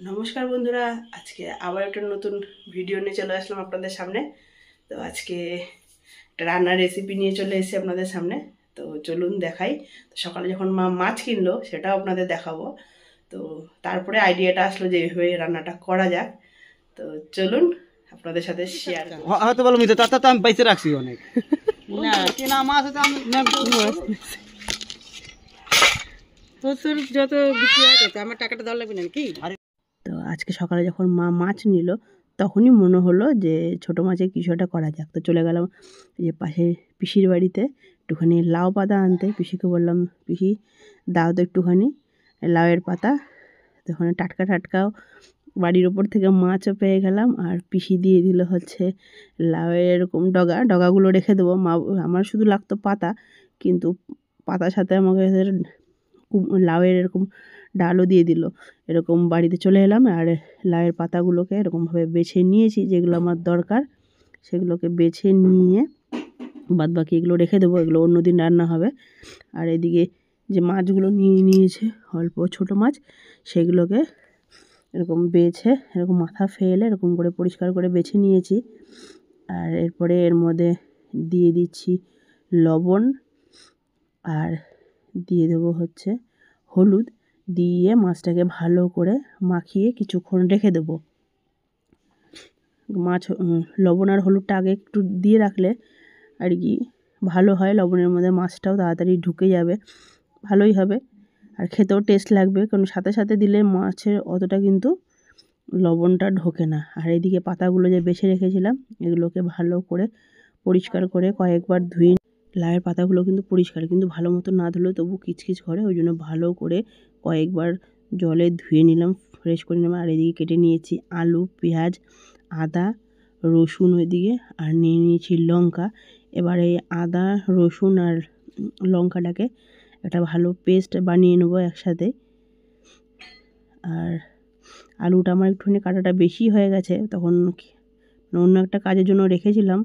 নমস্কার বন্ধুরা, আজকে আবার একটা নতুন ভিডিও নিয়ে চলে আসলাম আপনাদের সামনে। তো আজকে একটা রান্নার রেসিপি নিয়ে চলে এসেছি আপনাদের সামনে। তো চলুন দেখাই। তো সকালে যখন মা মাছ কিনলো সেটাও আপনাদের দেখাবো। তো তারপরে আইডিয়াটা আসলো যে এইভাবে রান্নাটা করা যাক। তো চলুন আপনাদের সাথে শেয়ার করি। হয়তো বলো মিতে তাতে তো আমি পয়সা রাখছি অনেক না কেনা মাছ আছে আমি তোর যত বিক্রি হয় তত আমার টাকাটা দেওয়া লাগবে না কি? তো আজকে সকালে যখন মা মাছ নিল তখনই মনে হলো যে ছোটো মাছের কিছু একটা করা যাক। তো চলে গেলাম যে পাশে পিসির বাড়িতে একটুখানি লাউ পাতা আনতে। পিসিকে বললাম, পিসি দাও তো একটুখানি লাউয়ের পাতা। তো ওখানে টাটকা টাটকাও বাড়ির ওপর থেকে মাছও পেয়ে গেলাম। আর পিসি দিয়ে দিল হচ্ছে লাউয়ের এরকম ডগাগুলো রেখে দেবো। আমার শুধু লাগতো পাতা, কিন্তু পাতার সাথে আমাকে লাউয়ের এরকম ডালও দিয়ে দিল। এরকম বাড়িতে চলে এলাম আর লাউয়ের পাতাগুলোকে এরকমভাবে বেছে নিয়েছি, যেগুলো আমার দরকার সেগুলোকে বেছে নিয়ে বাদ বাকি এগুলো রেখে দেবো, এগুলো অন্য দিন রান্না হবে। আর এদিকে যে মাছগুলো নিয়েছে অল্প ছোট মাছ, সেগুলোকে এরকম বেছে এরকম মাথা ফেলে এরকম করে পরিষ্কার করে বেছে নিয়েছি। আর এরপরে এর মধ্যে দিয়ে দিচ্ছি লবণ আর দিয়ে দেবো হচ্ছে হলুদ, দিয়ে মাছটাকে ভালো করে মাখিয়ে কিছুক্ষণ রেখে দেবো। মাছ লবণ আর হলুদটা আগে একটু দিয়ে রাখলে আর কি ভালো হয়, লবণের মধ্যে মাছটাও তাড়াতাড়ি ঢুকে যাবে, ভালোই হবে আর খেতেও টেস্ট লাগবে। কারণ সাথে সাথে দিলে মাছের অতটা কিন্তু লবণটা ঢোকে না। আর এদিকে পাতাগুলো যে বেছে রেখেছিলাম এগুলোকে ভালো করে পরিষ্কার করে কয়েকবার ধুয়ে, লাউয়ের পাতাগুলো কিন্তু পরিষ্কার, কিন্তু ভালো মতো না ধুলে তবু কিচকিচ করে, ওই জন্য ভালো করে কয়েকবার জলে ধুয়ে নিলাম, ফ্রেশ করে নিলাম। আর এদিকে কেটে নিয়েছি আলু, পেঁয়াজ, আদা, রসুন ওইদিকে, আর নিয়ে নিয়েছি লঙ্কা। এবার এই আদা, রসুন আর লঙ্কাটাকে একটা ভালো পেস্ট বানিয়ে নেবো একসাথে। আর আলুটা আমার একটুখানি কাটাটা বেশি হয়ে গেছে, তখন অন্য একটা কাজের জন্য রেখেছিলাম।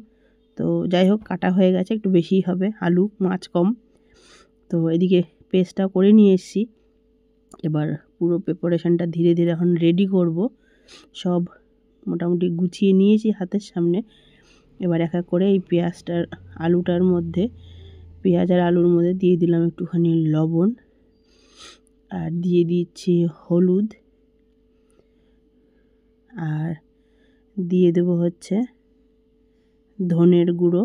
তো যাই হোক, কাটা হয়ে গেছে, একটু বেশিই হবে, আলু মাছ কম। তো এদিকে পেস্টটা করে নিয়ে এসেছি। এবার পুরো প্রিপারেশনটা ধীরে ধীরে এখন রেডি করব। সব মোটামুটি গুছিয়ে নিয়েছি হাতের সামনে। এবার এক এক করে এই পেঁয়াজটার আলুটার মধ্যে, পেঁয়াজ আর আলুর মধ্যে দিয়ে দিলাম একটুখানি লবণ, আর দিয়ে দিচ্ছি হলুদ, আর দিয়ে দেবো হচ্ছে ধনের গুঁড়ো।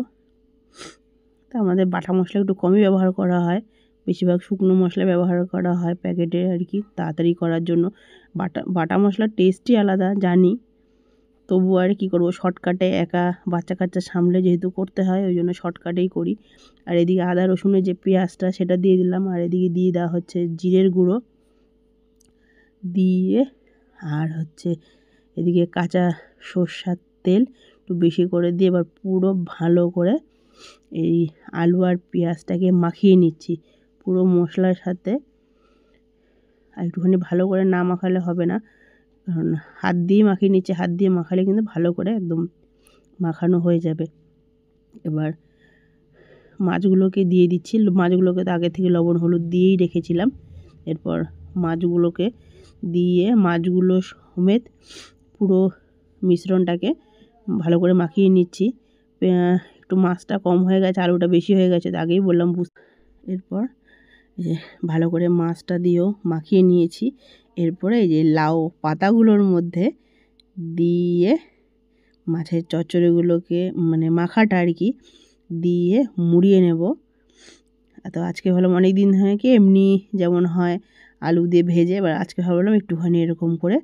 তো আমাদের বাটা মশলা একটু কমই ব্যবহার করা হয়, বেশিরভাগ শুকনো মশলা ব্যবহার করা হয় প্যাকেটে আর কি, তাড়াতাড়ি করার জন্য। বাটা মশলার টেস্টই আলাদা জানি, তবু আর কি করব, শর্টকাটে একা বাচ্চা কাচ্চা সামলে যেহেতু করতে হয়, ওই জন্য শর্টকাটেই করি। আর এদিকে আদা রসুনের যে পেঁয়াজটা সেটা দিয়ে দিলাম, আর এদিকে দিয়ে দেওয়া হচ্ছে জিরের গুঁড়ো দিয়ে, আর হচ্ছে এদিকে কাঁচা সর্ষের তেল একটু বেশি করে দিয়ে এবার পুরো ভালো করে এই আলু আর পেঁয়াজটাকে মাখিয়ে নিচ্ছি পুরো মশলার সাথে। আর একটুখানি ভালো করে না মাখালে হবে না, কারণ হাত দিয়ে মাখিয়ে নিচ্ছে, হাত দিয়ে মাখালে কিন্তু ভালো করে একদম মাখানো হয়ে যাবে। এবার মাছগুলোকে দিয়ে দিচ্ছি, মাছগুলোকে তো আগে থেকে লবণ হলুদ দিয়েই রেখেছিলাম। এরপর মাছগুলোকে দিয়ে মাছগুলো সমেত পুরো মিশ্রণটাকে ভালো করে মাখিয়ে নিচ্ছি। একটু মাছটা কম হয়ে গেছে, আলুটা বেশি হয়ে গেছে, আগেই বললাম। এরপর ভালো করে মাছটা দিয়েও মাখিয়ে নিয়েছি। এরপরে এই যে লাউ পাতাগুলোর মধ্যে দিয়ে মাছের চচ্চড়িগুলোকে মানে মাখাটা আর কি দিয়ে মুড়িয়ে নেব। তো আজকে ভাবলাম অনেক দিন হয় কি এমনি যেমন হয় আলু দিয়ে ভেজে, এবার আজকে ভাবলাম একটুখানি এরকম করে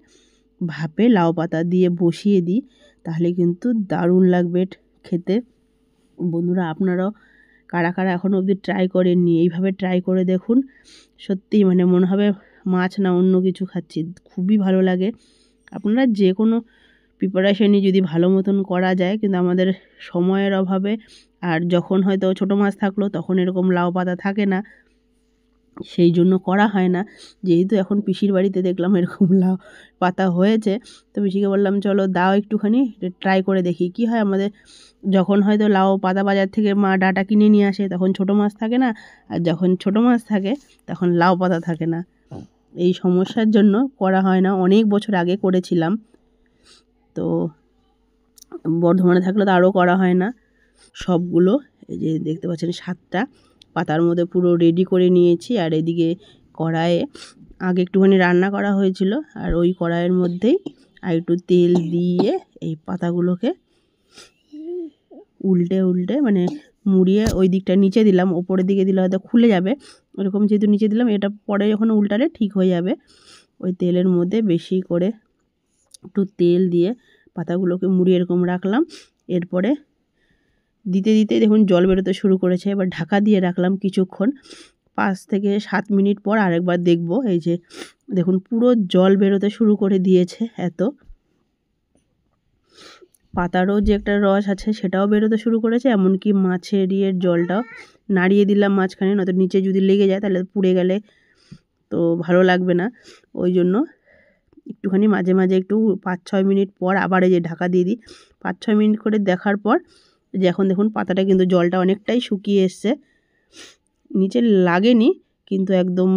ভাপে লাউ পাতা দিয়ে বসিয়ে দিই, তাহলে কিন্তু দারুণ লাগবে খেতে। বন্ধুরা, আপনারাও কারা কারা এখনও অবধি ট্রাই করেননি, এইভাবে ট্রাই করে দেখুন। সত্যিই মানে মনে হবে মাছ না অন্য কিছু খাচ্ছি, খুবই ভালো লাগে। আপনারা যে কোনো প্রিপারেশনই যদি ভালো মতন করা যায়, কিন্তু আমাদের সময়ের অভাবে, আর যখন হয়তো ছোটো মাছ থাকলো তখন এরকম লাউ পাতা থাকে না, সেই জন্য করা হয় না। যেহেতু এখন পিসির বাড়িতে দেখলাম এরকম লাউ পাতা হয়েছে, তো পিসিকে বললাম চলো দাও একটুখানি ট্রাই করে দেখি কি হয়। আমাদের যখন হয়তো লাউ পাতা বাজার থেকে মা ডাঁটা কিনে নিয়ে আসে তখন ছোটো মাছ থাকে না, আর যখন ছোটো মাছ থাকে তখন লাউ পাতা থাকে না। এই সমস্যার জন্য করা হয় না। অনেক বছর আগে করেছিলাম, তো বর্ধমানে থাকলে তো আরও করা হয় না। সবগুলো এই যে দেখতে পাচ্ছেন 7টা পাতার মধ্যে পুরো রেডি করে নিয়েছি। আর এদিকে কড়াইয়ে আগে একটুখানি রান্না করা হয়েছিল, আর ওই কড়াইয়ের মধ্যেই আর একটু তেল দিয়ে এই পাতাগুলোকে উল্টে উল্টে মানে মুড়িয়ে ওই দিকটা নিচে দিলাম, ওপরের দিকে দিলে হয়তো খুলে যাবে, ওরকম যেহেতু নিচে দিলাম, এটা পরে যখন উল্টালে ঠিক হয়ে যাবে। ওই তেলের মধ্যে বেশি করে একটু তেল দিয়ে পাতাগুলোকে মুড়িয়ে এরকম রাখলাম। এরপরে দিতে দিতে দেখুন জল বেরোতে শুরু করেছে। এবার ঢাকা দিয়ে রাখলাম কিছুক্ষণ, 5 থেকে 7 মিনিট পর আরেকবার দেখব। এই যে দেখুন পুরো জল বেরোতে শুরু করে দিয়েছে। এত পাতারও যে একটা রস আছে সেটাও বেরোতে শুরু করেছে, এমনকি মাছের জলটাও নাড়িয়ে দিলাম মাঝখানে, নয়তো নিচে যদি লেগে যায় তাহলে পুড়ে গেলে তো ভালো লাগবে না। ওই জন্য একটুখানি মাঝে মাঝে একটু 5-6 মিনিট পর আবার এই যে ঢাকা দিয়ে দিই। 5-6 মিনিট করে দেখার পর যে এখন দেখুন পাতাটা কিন্তু জলটা অনেকটাই শুকিয়ে এসছে, নিচে লাগেনি, কিন্তু একদম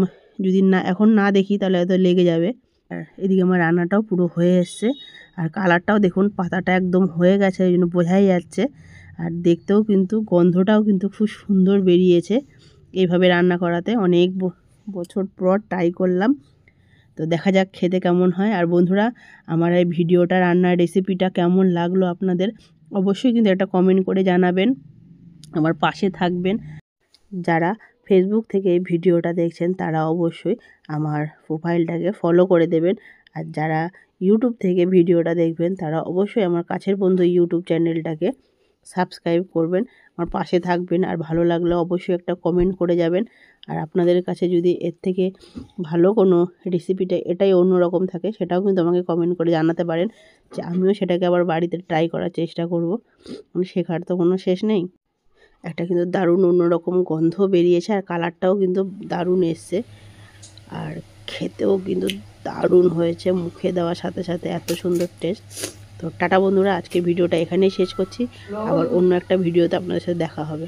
যদি না এখন না দেখি তাহলে হয়তো লেগে যাবে। আর এদিকে আমার রান্নাটাও পুরো হয়ে এসছে, আর কালারটাও দেখুন পাতাটা একদম হয়ে গেছে, ওই জন্য বোঝাই যাচ্ছে। আর দেখতেও কিন্তু গন্ধটাও কিন্তু খুব সুন্দর বেরিয়েছে এইভাবে রান্না করাতে। অনেক বছর পর ট্রাই করলাম, তো দেখা যাক খেতে কেমন হয়। আর বন্ধুরা, আমার এই ভিডিওটা রান্নার রেসিপিটা কেমন লাগলো আপনাদের অবশ্যই কিন্তু একটা কমেন্ট করে জানাবেন, আমার পাশে থাকবেন। যারা ফেসবুক থেকে এই ভিডিওটা দেখছেন তারা অবশ্যই আমার প্রোফাইলটাকে ফলো করে দেবেন, আর যারা ইউটিউব থেকে ভিডিওটা দেখবেন তারা অবশ্যই আমার কাছের বন্ধু ইউটিউব চ্যানেলটাকে সাবস্ক্রাইব করবেন, আমার পাশে থাকবেন। আর ভালো লাগলে অবশ্যই একটা কমেন্ট করে যাবেন। আর আপনাদের কাছে যদি এর থেকে ভালো কোনো রেসিপিটা এটাই অন্যরকম থাকে, সেটাও কিন্তু আমাকে কমেন্ট করে জানাতে পারেন, যে আমিও সেটাকে আবার বাড়িতে ট্রাই করার চেষ্টা করব। শেখার তো কোনো শেষ নেই। একটা কিন্তু দারুণ অন্যরকম গন্ধ বেরিয়েছে, আর কালারটাও কিন্তু দারুণ এসছে, আর খেতেও কিন্তু দারুণ হয়েছে। মুখে দেওয়ার সাথে সাথে এত সুন্দর টেস্ট। তো টাটা বন্ধুরা, আজকে ভিডিওটা এখানেই শেষ করছি, আবার অন্য একটা ভিডিওতে আপনাদের সাথে দেখা হবে।